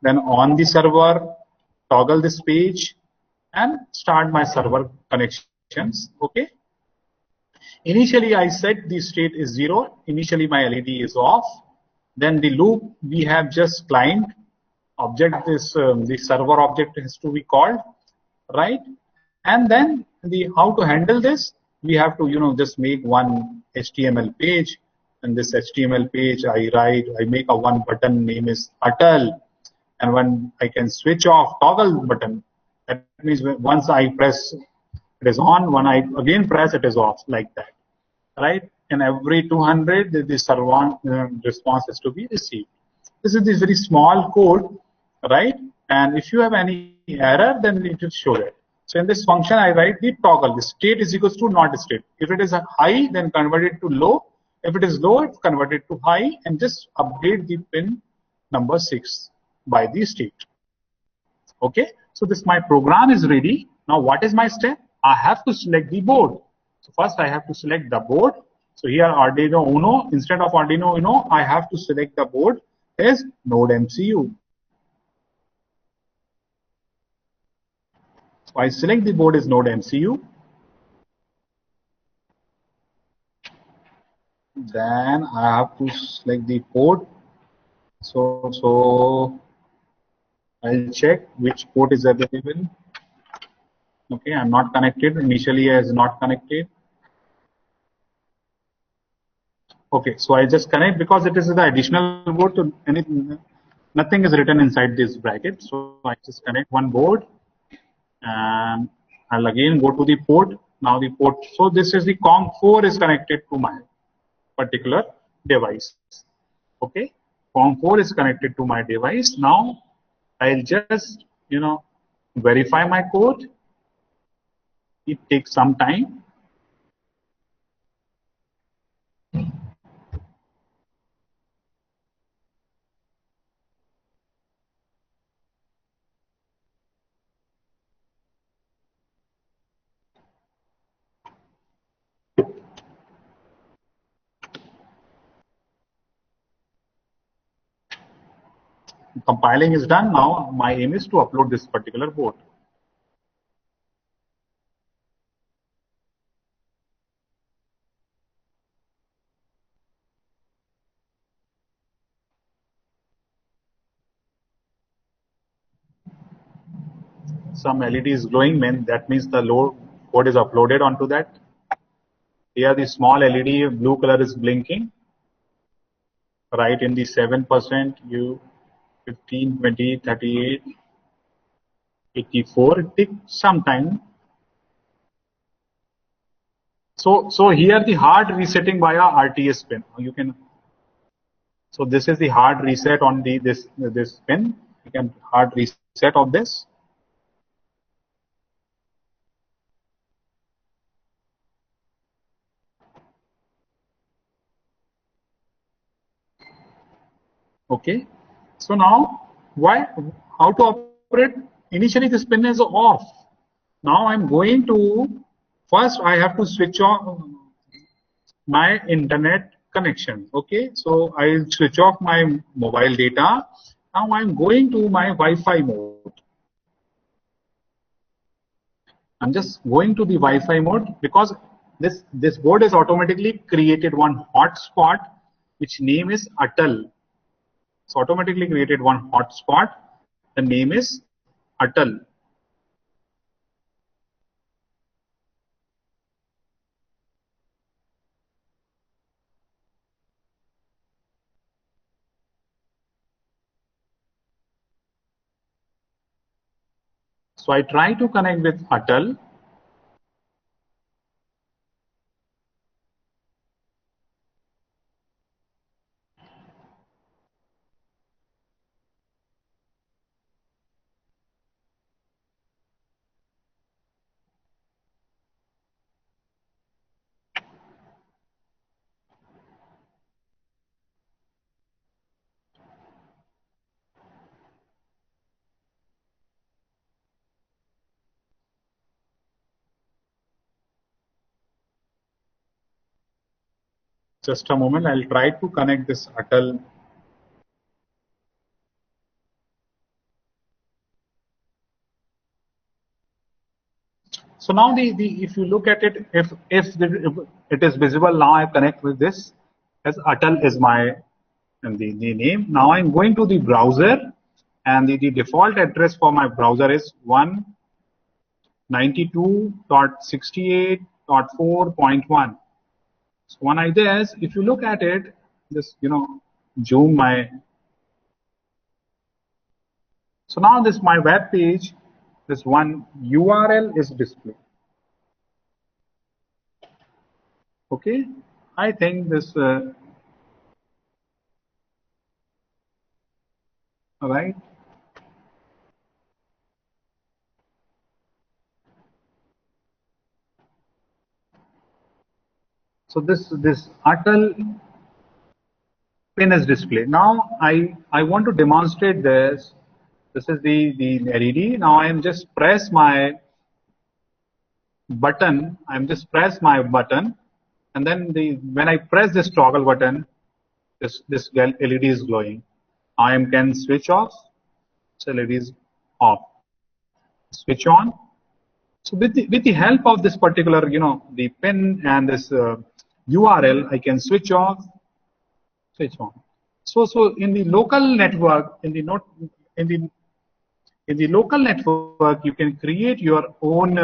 Then on the server, toggle this page and start my server connections. Okay. Initially, I set the state is 0. Initially, my LED is off. Then the loop we have just climbed. Object is the server object has to be called, right? And then the how to handle this, we have to just make one HTML page. And this HTML page I make a one button name is ATAL, and when I can switch off toggle button, that means once I press it is on, when I again press it is off, like that, right? And every 200 the server response is to be received. This is this very small code, right? And if you have any error, then it will show it. So in this function, I write the toggle. The state is equals to not state. If it is a high, then convert it to low. If it is low, it's converted to high, and just update the pin number 6 by the state. Okay. So this my program is ready. Now what is my step? I have to select the board. So first I have to select the board. So here Arduino Uno, instead of Arduino Uno, I have to select the board as Node MCU. So I select the board as Node MCU. Then I have to select the port. So I'll check which port is available. Okay, I'm not connected. Initially as not connected. Okay, so I just connect because it is the additional board. So anything, nothing is written inside this bracket. So I just connect one board, and I'll again go to the port. Now the port. So this is the COM4 is connected to my particular device. Okay, COM4 is connected to my device. Now I'll just verify my code. It takes some time. Compiling is done. Now my aim is to upload this particular board. Some LED is glowing, man. That means the load code is uploaded onto that. Here the small LED blue color is blinking. Right in the 7%, you 15, 20, 38, 84. It takes some time. So here the hard resetting via RTS pin. You can. So this is the hard reset on this pin. You can hard reset of this. Okay. So now how to operate? Initially this pin is off. Now I'm going to first I have to switch on my internet connection. Okay, so I'll switch off my mobile data. Now I'm going to my Wi-Fi mode. I'm just going to the Wi-Fi mode because this board is automatically created one hotspot which name is ATAL. So automatically created one hotspot. The name is ATAL. So I try to connect with ATAL. Just a moment, I'll try to connect this ATAL. So now if you look at it, if it is visible now, I connect with this as ATAL is my the name. Now I'm going to the browser, and the default address for my browser is 192.68.4.1. So when I this, if you look at it, just zoom my. So now this my web page, this one URL is displayed. Okay, I think this. All right. So this ATAL pin is displayed. Now I want to demonstrate this. This is the LED. Now I am just press my button. I'm just press my button, and then when I press this toggle button, this LED is glowing. I am can switch off. So LED is off. Switch on. So with the help of this particular the pin and this URL, I can switch off, switch on. So in the local network, in the local network, you can create your own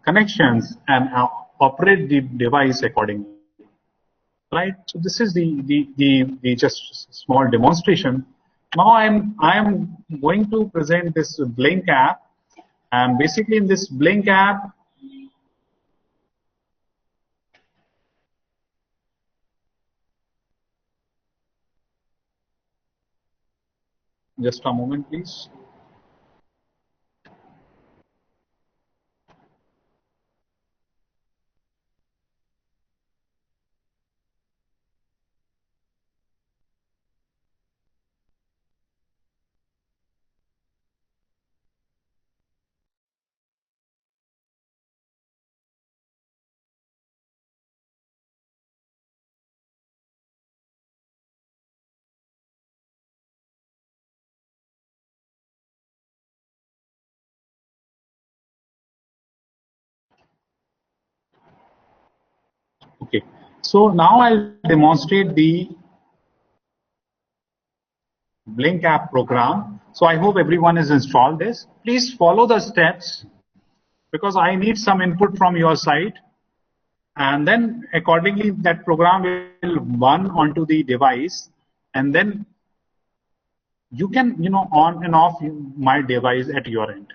connections and operate the device accordingly. Right. So this is the just small demonstration. Now I'm going to present this Blink app, and basically in this Blink app, just a moment, please. Okay. So now I'll demonstrate the Blink app program. So I hope everyone has installed this. Please follow the steps because I need some input from your side. And then accordingly that program will run onto the device, and then you can on and off my device at your end.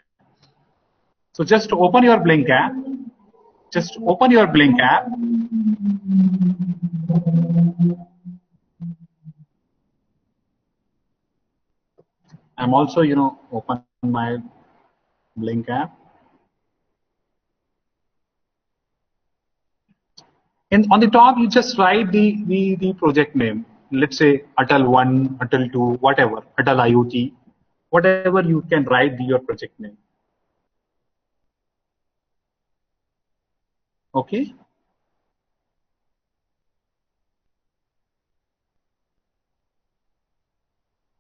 So just open your Blink app. Just open your Blink app. I'm also open my Blink app. And on the top, you just write the project name. Let's say ATAL 1, ATAL 2, whatever, ATAL IoT, whatever you can write your project name. Okay.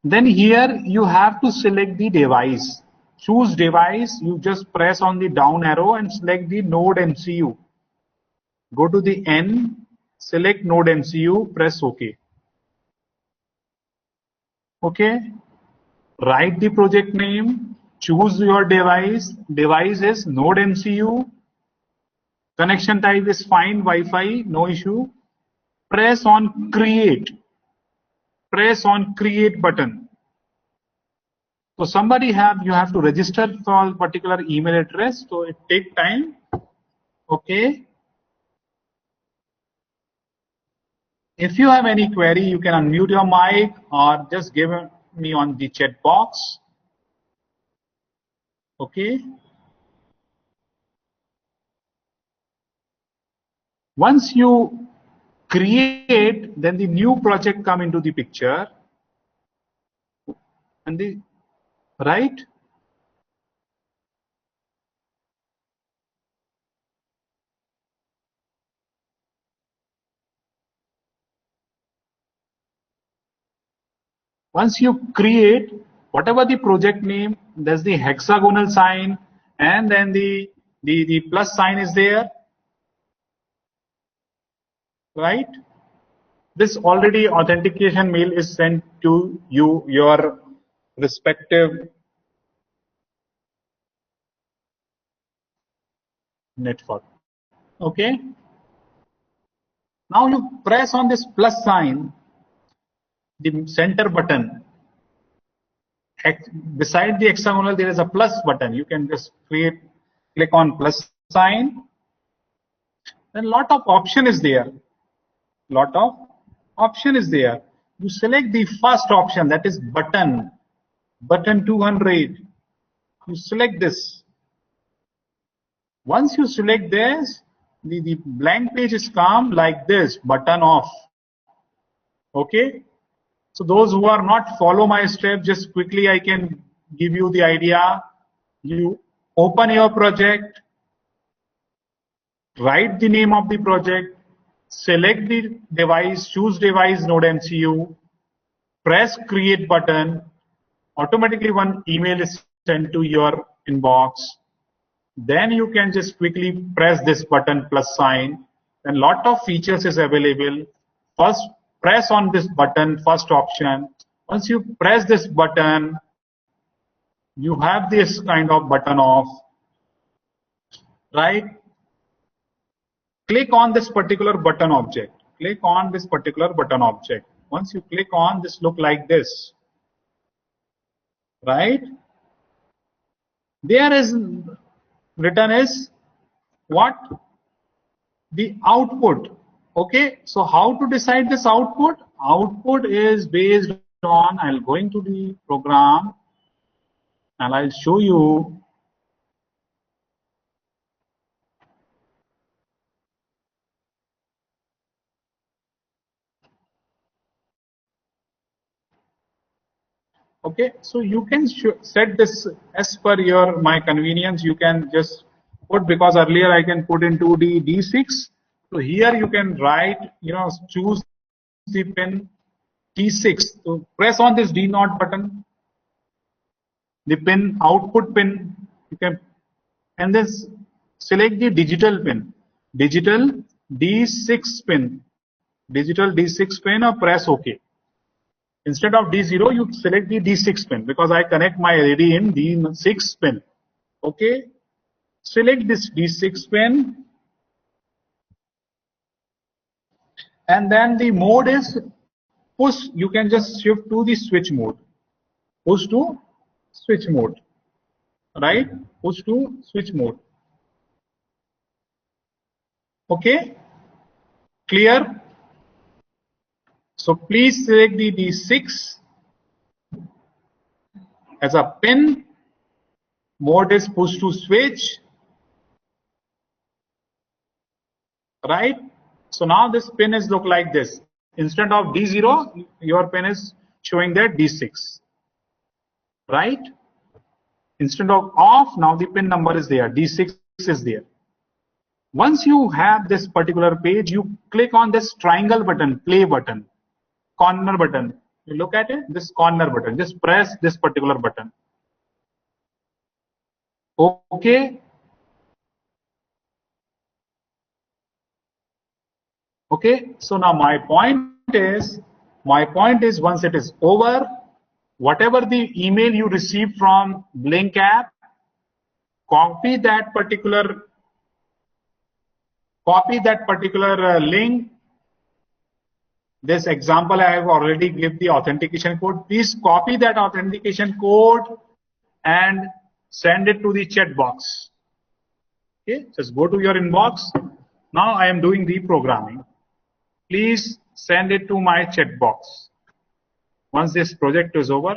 Then here you have to select the device. Choose device. You just press on the down arrow and select the node MCU. Go to the N, select node MCU, press OK. Okay. Write the project name. Choose your device. Device is node MCU. Connection type is fine, Wi-Fi, no issue. press on create. Press on create button. So you have to register for a particular email address. So it takes time. Okay. If you have any query, you can unmute your mic or just give me on the chat box. Okay. Once you create, then the new project come into the picture. And the right. Once you create whatever the project name, there's the hexagonal sign, and then the plus sign is there, right? This already authentication mail is sent to you, your respective network. Okay. Now you press on this plus sign, the center button. Beside the hexagonal, there is a plus button. You can just click on plus sign. Then lot of option is there. Lot of option is there. You select the first option, that is button 200. You select this. Once you select this, the blank page is come like this, button off. Okay. So those who are not follow my step, just quickly I can give you the idea. You open your project, write the name of the project, select the device, choose device node MCU, press create button, automatically one email is sent to your inbox. Then you can just quickly press this button plus sign, and lot of features is available. First, press on this button, first option. Once you press this button, you have this kind of button off, right? Click on this particular button object. Click on this particular button object. Once you click on, this look like this, right? There is written is what? The output. Okay, so how to decide this output? Output is based on, I'll go into the program and I'll show you. Okay, so you can set this as per my convenience. You can just put, because earlier I can put into the D6. So here you can write, choose the pin T6. So press on this D0 button, the pin, output pin, you can, and this select the digital pin, digital D6 pin, digital D6 pin, or press OK. Instead of D0, you select the D6 pin, because I connect my LED in D6 pin. Okay, select this D6 pin, and then the mode is push. You can just shift to the switch mode, push to switch mode, right? Push to switch mode. Okay, clear? So please select the D6 as a pin. Mode is push to switch, right? So now this pin is look like this. Instead of D0, your pin is showing that D6, right? Instead of off, now the pin number is there, D6 is there. Once you have this particular page, you click on this triangle button, play button, corner button. You look at it, this corner button, just press this particular button. Okay. Okay, so now my point is once it is over, whatever the email you receive from Blink app, copy that particular link, this example I have already give the authentication code. Please copy that authentication code and send it to the chat box. Okay, just go to your inbox. Now I am doing reprogramming. Please send it to my chat box once this project is over.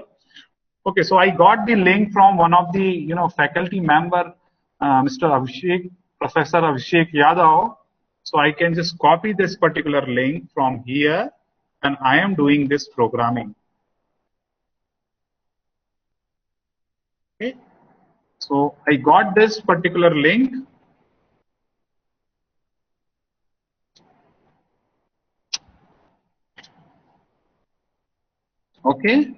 Okay, so I got the link from one of the faculty member, Mr. Abhishek, Professor Abhishek Yadav. So I can just copy this particular link from here, and I am doing this programming. Okay, so I got this particular link. Okay,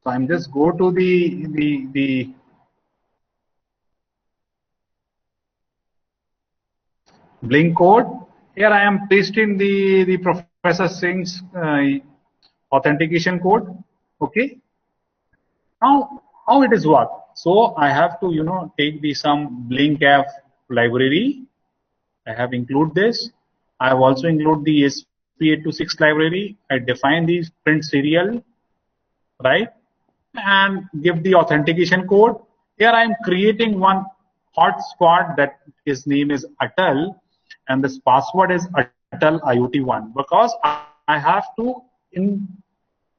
so I'm just go to the Blink code. Here I am pasting the Professor Singh's authentication code. Okay. Now how it is work? So I have to take the some Blink app library. I have include this. I have also include the ESP8266 library. I define the print serial, right, and give the authentication code. Here I am creating one hotspot that his name is ATAL, and this password is ATAL IoT1, because I have to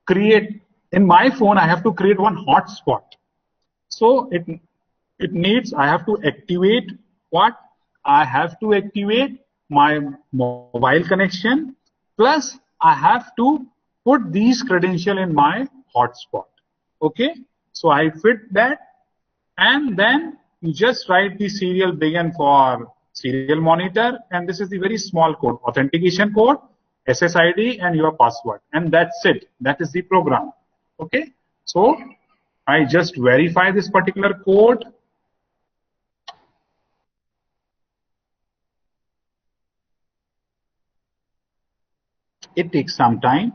create in my phone. I have to create one hotspot. So it needs, I have to activate what? I have to activate my mobile connection, plus I have to put these credentials in my hotspot. Okay, so I fit that, and then you just write the serial begin for serial monitor, and this is the very small code, authentication code, SSID, and your password, and that's it. That is the program. Okay, so I just verify this particular code. It takes some time.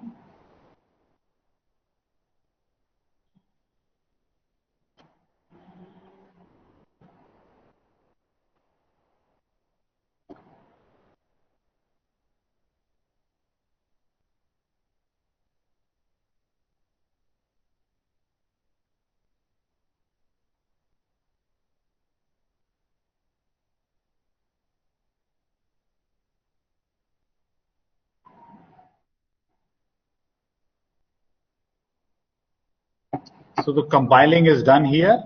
So the compiling is done here.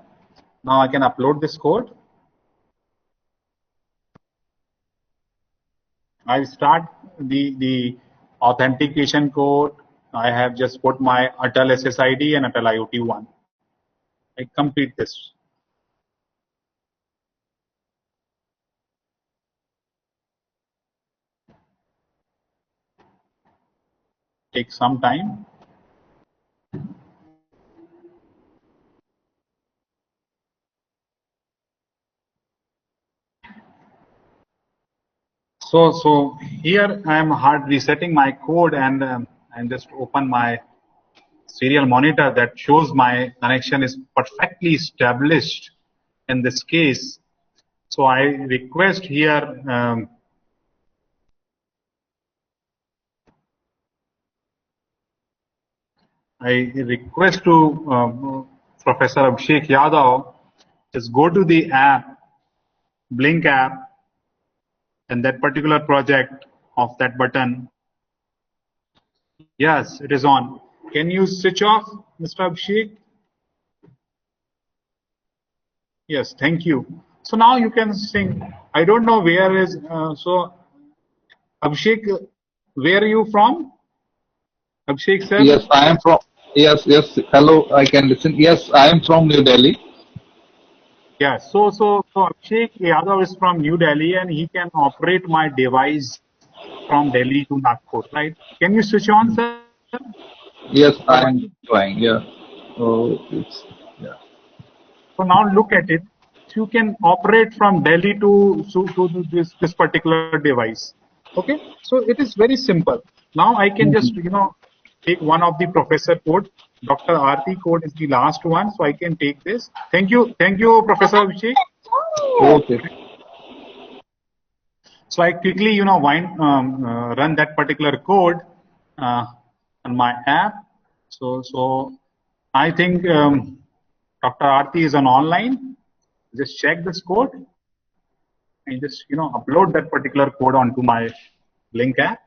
Now I can upload this code. I start the authentication code. I have just put my ATAL SSID and ATAL IoT1. I complete this. Take some time. So here I am hard resetting my code, and just open my serial monitor that shows my connection is perfectly established in this case. So I request here to Professor Abhishek Yadav, just go to the app, Blink app, and that particular project of that button. Yes, it is on. Can you switch off, Mr. Abhishek? Yes, thank you. So now you can sing. I don't know where is, so Abhishek, where are you from? Abhishek sir? Yes, I am from. Yes, yes. Hello, I can listen. Yes, I am from New Delhi. Yeah, so Abhishek Yadav is from New Delhi, and he can operate my device from Delhi to Nagpur, right? Can you switch on, sir? Yes, I am trying. Yeah. So it's yeah. So now look at it. You can operate from Delhi to this particular device. Okay, so it is very simple. Now I can just take one of the professor code. Dr. Aarti code is the last one, so I can take this. Thank you, Professor Abhishek. Okay. So I quickly run that particular code, on my app. So I think Dr. Aarti is on online. Just check this code and just upload that particular code onto my link app.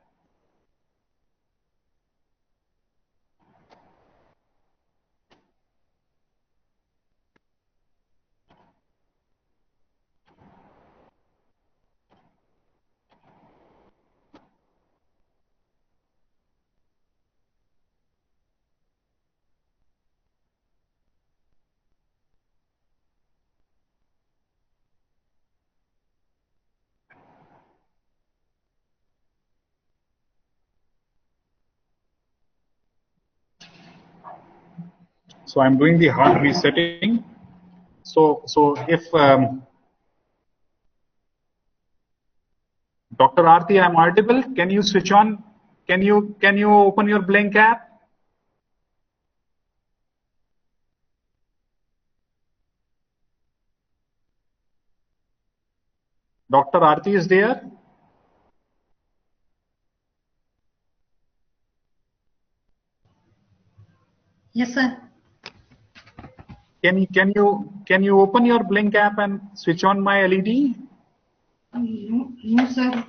So I'm doing the hard resetting. So if Dr. Aarti, I'm audible. Can you switch on? Can you open your Blink app? Dr. Aarti is there. Yes, sir. Can you open your Blink app and switch on my LED? No, sir.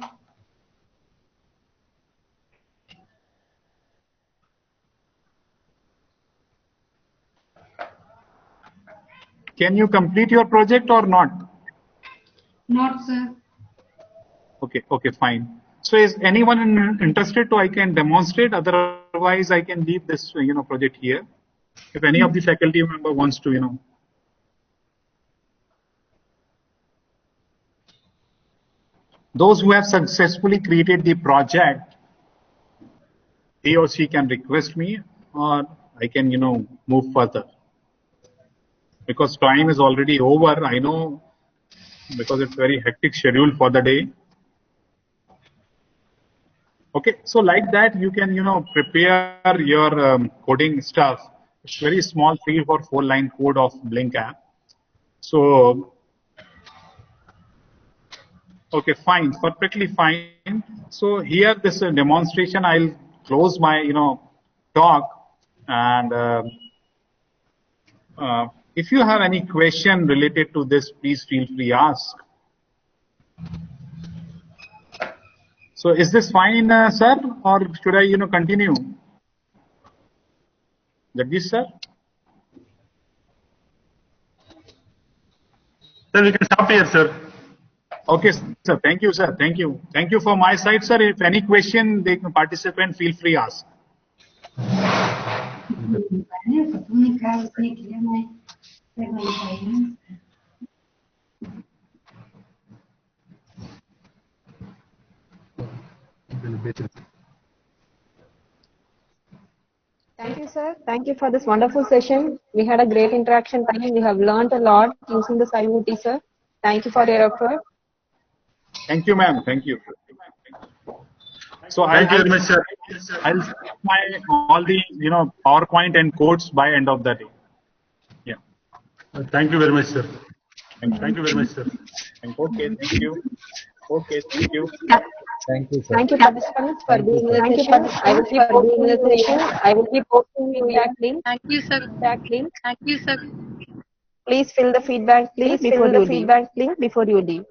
Can you complete your project or not? Not, sir. Okay, fine. So is anyone interested to I can demonstrate? Otherwise, I can leave this project here. If any of the faculty member wants to those who have successfully created the project, he or she can request me, or I can move further. Because time is already over, I know, because it's very hectic schedule for the day. Okay, so like that you can prepare your coding stuff. It's very small 3 or 4 line code of Blink app. So okay, fine, perfectly fine. So here this demonstration, I'll close my talk, and if you have any question related to this, please feel free ask. So is this fine, sir, or should I continue? Jagdish sir? Sir, we can stop here, sir. Okay, sir. Thank you, sir. Thank you. Thank you for my side, sir. If any question, the participant feel free ask. Thank you, sir. Thank you for this wonderful session. We had a great interaction time. We have learned a lot using this IoT, sir. Thank you for your effort. Thank you, ma'am. Thank you. So Thank you very much, sir. I'll set my all the PowerPoint and codes by end of the day. Yeah. Thank you very much, sir. Thank you very much, sir. Okay. Thank you. Okay. Thank you. Thank you, sir. Thank you, participants, for being in the session. I will be posting the session. I will be posting the feedback link. Thank you, sir. Thank you, sir. Please fill the feedback link before you leave.